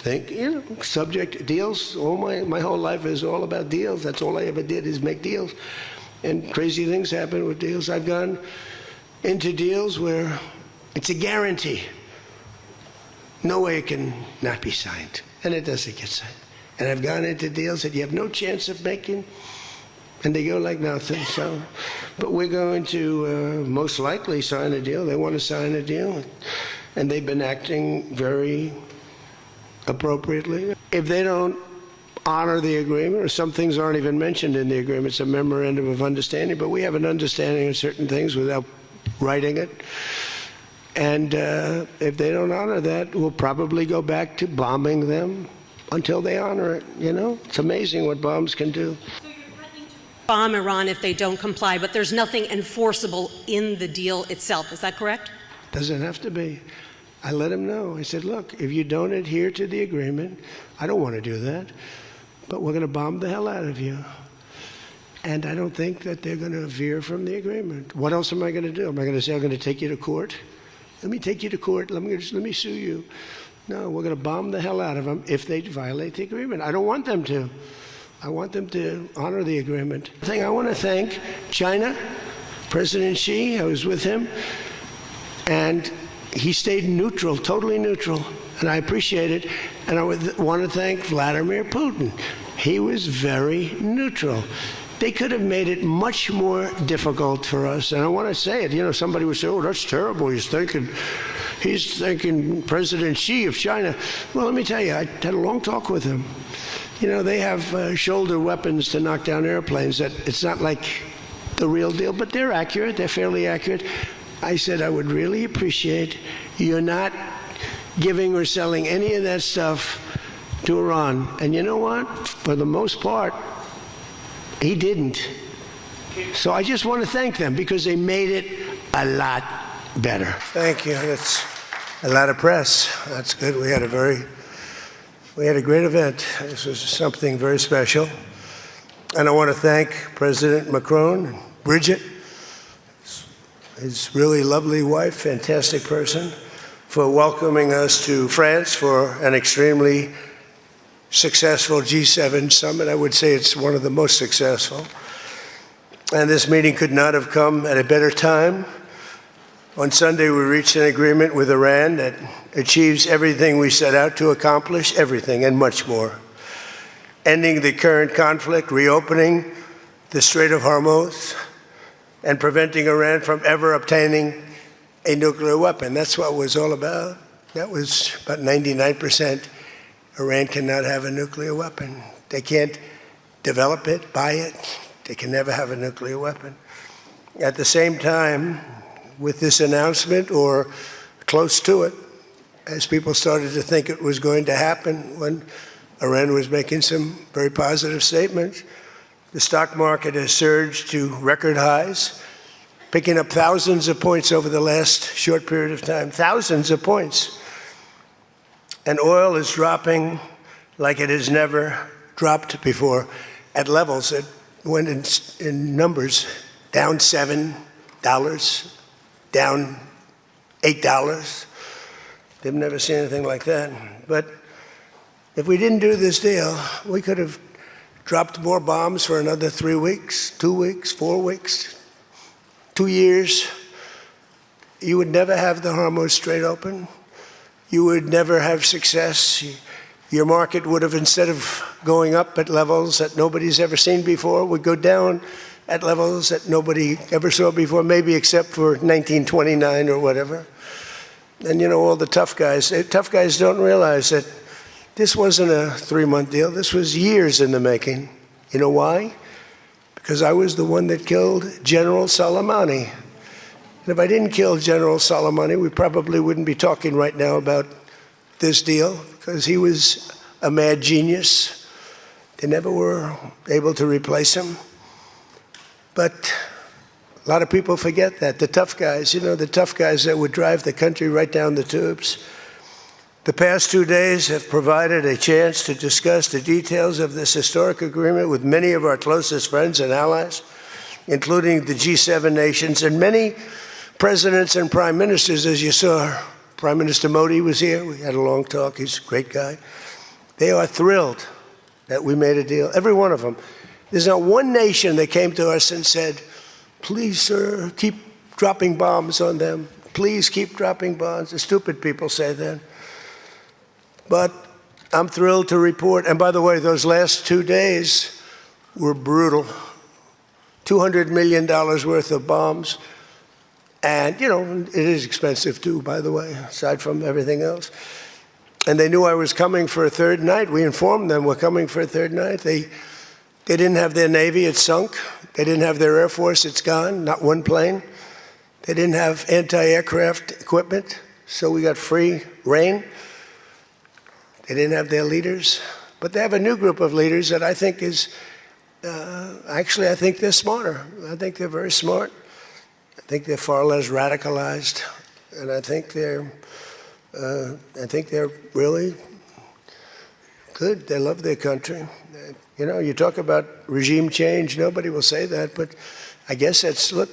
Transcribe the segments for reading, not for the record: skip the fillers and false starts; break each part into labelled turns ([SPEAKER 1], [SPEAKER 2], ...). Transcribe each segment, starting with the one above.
[SPEAKER 1] think, subject deals. My whole life is all about deals. That's all I ever did is make deals. And crazy things happen with deals. I've gone into deals where it's a guarantee. No way it can not be signed. And it doesn't get signed. And I've gone into deals that you have no chance of making, and they go like nothing. So, but we're going to most likely sign a deal. They want to sign a deal, and they've been acting very appropriately. If they don't honor the agreement, or some things aren't even mentioned in the agreement, it's a memorandum of understanding, but we have an understanding of certain things without writing it. And if they don't honor that, we'll probably go back to bombing them until they honor it. It's amazing what bombs can do.
[SPEAKER 2] So you're threatening to bomb Iran if they don't comply, but there's nothing enforceable in the deal itself. Is that correct?
[SPEAKER 1] Doesn't have to be. I let them know. I said, look, if you don't adhere to the agreement, I don't want to do that, but we're going to bomb the hell out of you. And I don't think that they're going to veer from the agreement. What else am I going to do? Am I going to say I'm going to take you to court? Let me take you to court. Let me sue you. No, we're going to bomb the hell out of them if they violate the agreement. I don't want them to. I want them to honor the agreement. I want to thank China, President Xi. I was with him, and he stayed neutral, totally neutral, and I appreciate it. And I want to thank Vladimir Putin. He was very neutral. They could have made it much more difficult for us. And I want to say it. Somebody would say, oh, that's terrible. He's thinking President Xi of China. Well, let me tell you, I had a long talk with him. They have shoulder weapons to knock down airplanes. That it's not like the real deal, but they're accurate. They're fairly accurate. I said, I would really appreciate you're not giving or selling any of that stuff to Iran. And you know what? For the most part, he didn't. So I just want to thank them because they made it a lot better. Thank you. That's a lot of press. That's good. We had a great event. This was something very special. And I want to thank President Macron and Bridget, his really lovely wife, fantastic person, for welcoming us to France for an extremely successful G7 summit. I would say it's one of the most successful. And this meeting could not have come at a better time. On Sunday, we reached an agreement with Iran that achieves everything we set out to accomplish, everything and much more. Ending the current conflict, reopening the Strait of Hormuz, and preventing Iran from ever obtaining a nuclear weapon. That's what it was all about. That was about 99%. Iran cannot have a nuclear weapon. They can't develop it, buy it. They can never have a nuclear weapon. At the same time, with this announcement, or close to it, as people started to think it was going to happen when Iran was making some very positive statements, the stock market has surged to record highs, picking up thousands of points over the last short period of time, thousands of points. And oil is dropping like it has never dropped before at levels that went in numbers down $7, down $8. They've never seen anything like that. But if we didn't do this deal, we could have dropped more bombs for another 3 weeks, 2 weeks, 4 weeks, 2 years. You would never have the Hormuz Strait open. You would never have success. Your market would have, instead of going up at levels that nobody's ever seen before, would go down at levels that nobody ever saw before, maybe except for 1929 or whatever. And all the tough guys don't realize that this wasn't a 3-month deal. This was years in the making. You know why? Because I was the one that killed General Soleimani. And if I didn't kill General Soleimani, we probably wouldn't be talking right now about this deal, because he was a mad genius. They never were able to replace him. But a lot of people forget that. The tough guys, the tough guys that would drive the country right down the tubes. The past 2 days have provided a chance to discuss the details of this historic agreement with many of our closest friends and allies, including the G7 nations and many presidents and prime ministers. As you saw, Prime Minister Modi was here. We had a long talk. He's a great guy. They are thrilled that we made a deal, every one of them. There's not one nation that came to us and said, please, sir, keep dropping bombs on them. Please keep dropping bombs. The stupid people say that. But I'm thrilled to report, and by the way, those last 2 days were brutal. $200 million worth of bombs. And, you know, it is expensive too, by the way, aside from everything else. And they knew I was coming for a third night. We informed them we're coming for a third night. They didn't have their Navy, it's sunk. They didn't have their Air Force, it's gone, not one plane. They didn't have anti-aircraft equipment, so we got free reign. They didn't have their leaders. But they have a new group of leaders that I think is, actually, I think they're smarter. I think they're very smart. I think they're far less radicalized. And I think they're really good. They love their country. You know, you talk about regime change, nobody will say that, but I guess that's, look,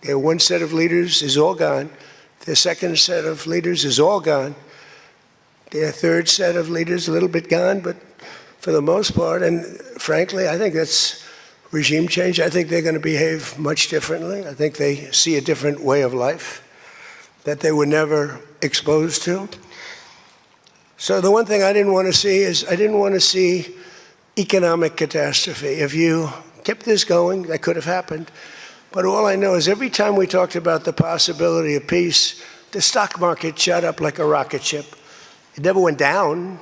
[SPEAKER 1] their one set of leaders is all gone. Their second set of leaders is all gone. Their third set of leaders a little bit gone, but for the most part, and frankly, I think that's regime change. I think they're going to behave much differently. I think they see a different way of life that they were never exposed to. So the one thing I didn't want to see is I didn't want to see economic catastrophe. If you kept this going, that could have happened. But all I know is every time we talked about the possibility of peace, the stock market shot up like a rocket ship. It never went down.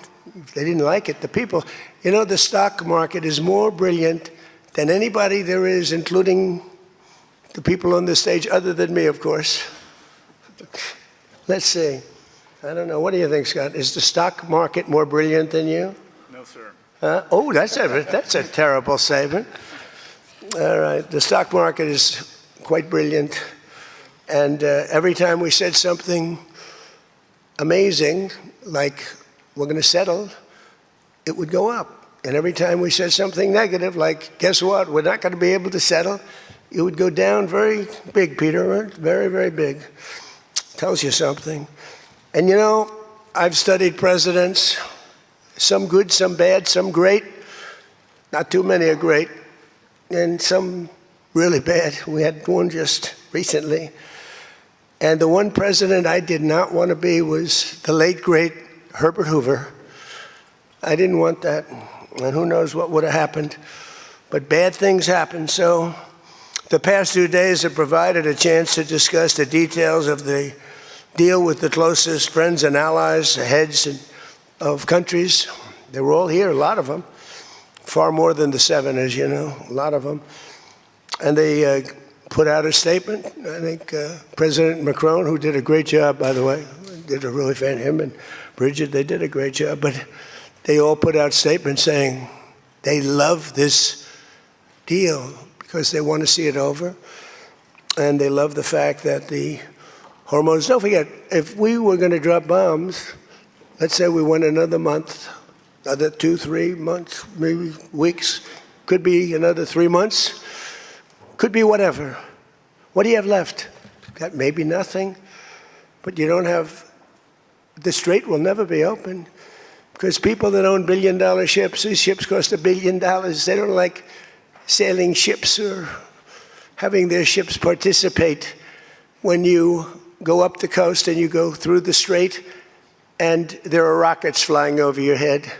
[SPEAKER 1] They didn't like it. The people, you know, the stock market is more brilliant than anybody there is, including the people on the stage, other than me, of course. Let's see. I don't know. What do you think, Scott? Is the stock market more brilliant than you?
[SPEAKER 3] No, sir.
[SPEAKER 1] Oh, that's a terrible statement. All right. The stock market is quite brilliant. And every time we said something amazing, like we're going to settle, it would go up. And every time we said something negative, like, guess what, we're not going to be able to settle, it would go down very big, Peter, right? Very, very big. Tells you something. And you know, I've studied presidents, some good, some bad, some great. Not too many are great. And some really bad. We had one just recently. And the one president I did not want to be was the late, great Herbert Hoover. I didn't want that. And who knows what would have happened. But bad things happen. So the past 2 days have provided a chance to discuss the details of the deal with the closest friends and allies, heads of countries. They were all here, a lot of them. Far more than the 7, as you know, a lot of them. And they put out a statement. I think President Macron, who did a great job, by the way, did a really fan, him and Bridget, they did a great job. But they all put out statements saying they love this deal because they want to see it over. And they love the fact that the hormones, don't forget, if we were going to drop bombs, let's say we went another month, another 2, 3 months, maybe weeks, could be another 3 months, could be whatever. What do you have left? Got maybe nothing, but you don't have, the strait will never be open because people that own billion-dollar ships, these ships cost $1 billion. They don't like sailing ships or having their ships participate when you go up the coast and you go through the strait and there are rockets flying over your head.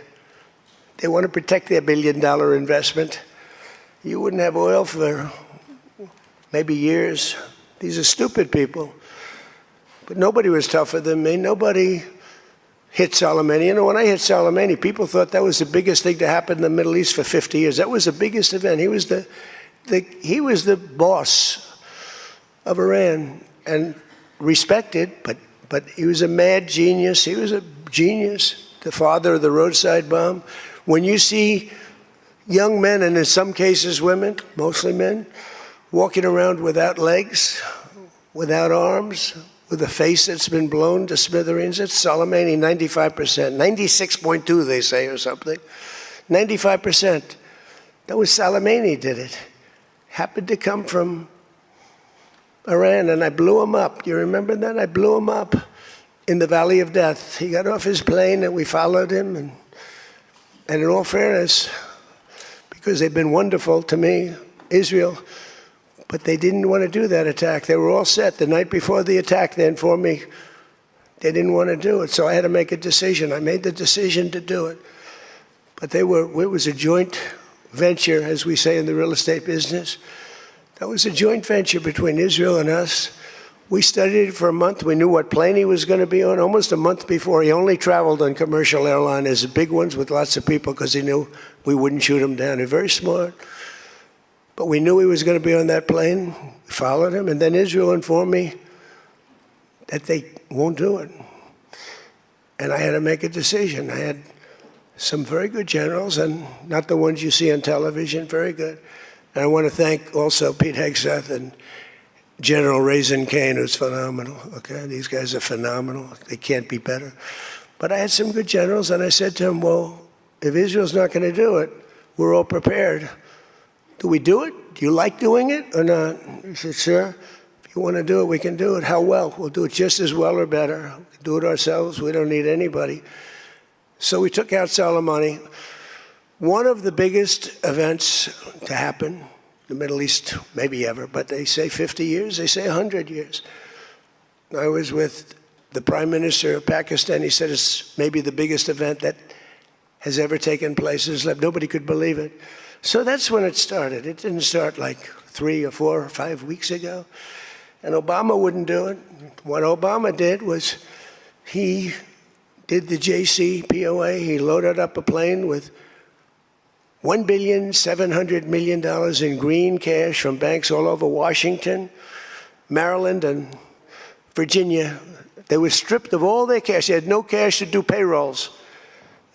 [SPEAKER 1] They want to protect their $1 billion investment. You wouldn't have oil for maybe years. These are stupid people. But nobody was tougher than me. Nobody hit Soleimani. You know, when I hit Soleimani, people thought that was the biggest thing to happen in the Middle East for 50 years. That was the biggest event. He was the boss of Iran and respected, but he was a mad genius. He was a genius, the father of the roadside bomb. When you see young men, and in some cases women, mostly men, walking around without legs, without arms, with a face that's been blown to smithereens, it's Soleimani, 95%, 96.2 they say or something, 95%. That was Soleimani did it. Happened to come from Iran, and I blew him up. You remember that? I blew him up in the Valley of Death. He got off his plane, and we followed him, and And in all fairness, because they've been wonderful to me, Israel, but they didn't want to do that attack. They were all set. The night before the attack, they informed me they didn't want to do it. So I had to make a decision. I made the decision to do it. But it was a joint venture, as we say in the real estate business. That was a joint venture between Israel and us. We studied it for a month. We knew what plane he was going to be on almost a month before. He only traveled on commercial airliners, the big ones with lots of people, because he knew we wouldn't shoot him down. He's very smart. But we knew he was going to be on that plane. We followed him. And then Israel informed me that they won't do it. And I had to make a decision. I had some very good generals, and not the ones you see on television, very good. And I want to thank also Pete Hegseth and General Raisin Kane, who's phenomenal. Okay, these guys are phenomenal. They can't be better. But I had some good generals, and I said to him, well, if Israel's not going to do it, we're all prepared. Do we do it? Do you like doing it or not? He said, sure. If you want to do it, we can do it. How well? We'll do it just as well or better. We'll do it ourselves. We don't need anybody. So we took out Soleimani. One of the biggest events to happen in the Middle East, maybe ever, but they say 50 years, they say 100 years. I was with the Prime Minister of Pakistan. He said it's maybe the biggest event that has ever taken place. Nobody could believe it. So that's when it started. It didn't start like 3 or 4 or 5 weeks ago. And Obama wouldn't do it. What Obama did was he did the JCPOA. He loaded up a plane with $1.7 billion in green cash from banks all over Washington, Maryland, and Virginia. They were stripped of all their cash. They had no cash to do payrolls.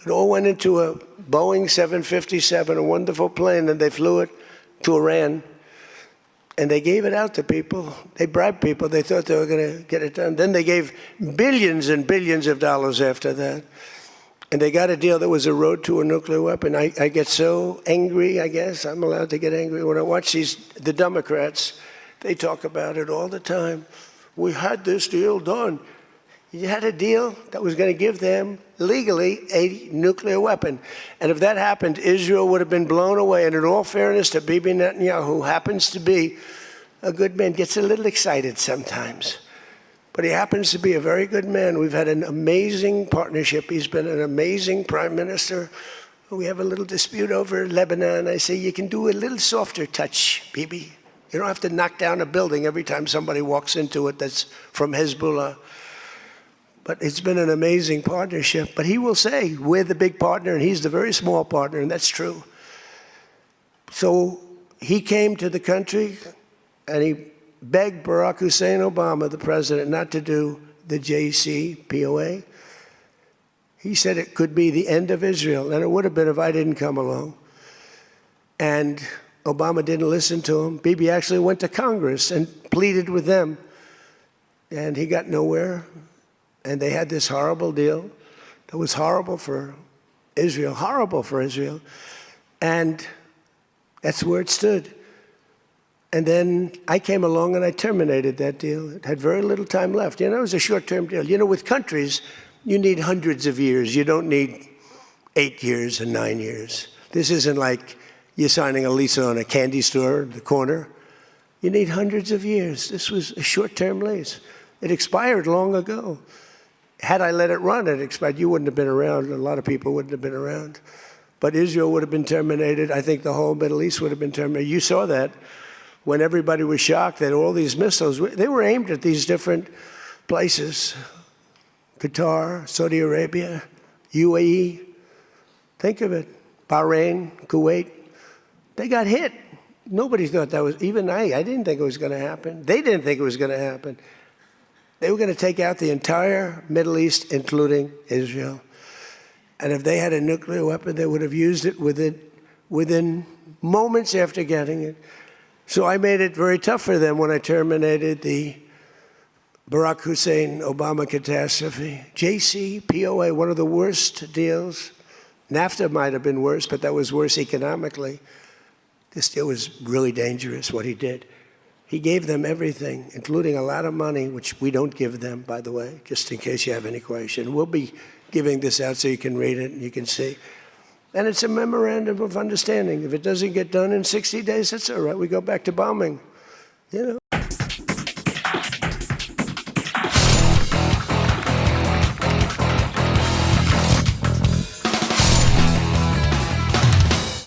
[SPEAKER 1] It all went into a Boeing 757, a wonderful plane, and they flew it to Iran. And they gave it out to people. They bribed people. They thought they were going to get it done. Then they gave billions and billions of dollars after that. And they got a deal that was a road to a nuclear weapon. I get so angry, I guess. I'm allowed to get angry. When I watch the Democrats, they talk about it all the time. We had this deal done. You had a deal that was going to give them legally a nuclear weapon. And if that happened, Israel would have been blown away. And in all fairness to Bibi Netanyahu, who happens to be a good man, gets a little excited sometimes. But he happens to be a very good man. We've had an amazing partnership. He's been an amazing prime minister. We have a little dispute over Lebanon. I say, you can do a little softer touch, Bibi. You don't have to knock down a building every time somebody walks into it that's from Hezbollah. But it's been an amazing partnership. But he will say, we're the big partner, and he's the very small partner, and that's true. So he came to the country, and he begged Barack Hussein Obama, the president, not to do the JCPOA. He said it could be the end of Israel, and it would have been if I didn't come along. And Obama didn't listen to him. Bibi actually went to Congress and pleaded with them, and he got nowhere. And they had this horrible deal that was horrible for Israel, and that's where it stood. And then I came along and I terminated that deal. It had very little time left. You know, it was a short-term deal. You know, with countries, you need hundreds of years. You don't need 8 years and 9 years. This isn't like you're signing a lease on a candy store in the corner. You need hundreds of years. This was a short-term lease. It expired long ago. Had I let it run, it expired. You wouldn't have been around. A lot of people wouldn't have been around. But Israel would have been terminated. I think the whole Middle East would have been terminated. You saw that when everybody was shocked that all these missiles, they were aimed at these different places. Qatar, Saudi Arabia, UAE. Think of it. Bahrain, Kuwait. They got hit. Nobody thought that was, even I didn't think it was going to happen. They didn't think it was going to happen. They were going to take out the entire Middle East, including Israel. And if they had a nuclear weapon, they would have used it within moments after getting it. So I made it very tough for them when I terminated the Barack Hussein Obama catastrophe. JCPOA, one of the worst deals. NAFTA might have been worse, but that was worse economically. This deal was really dangerous, what he did. He gave them everything, including a lot of money, which we don't give them, by the way, just in case you have any question. We'll be giving this out so you can read it and you can see. And it's a memorandum of understanding. If it doesn't get done in 60 days, it's all right. We go back to bombing, you know.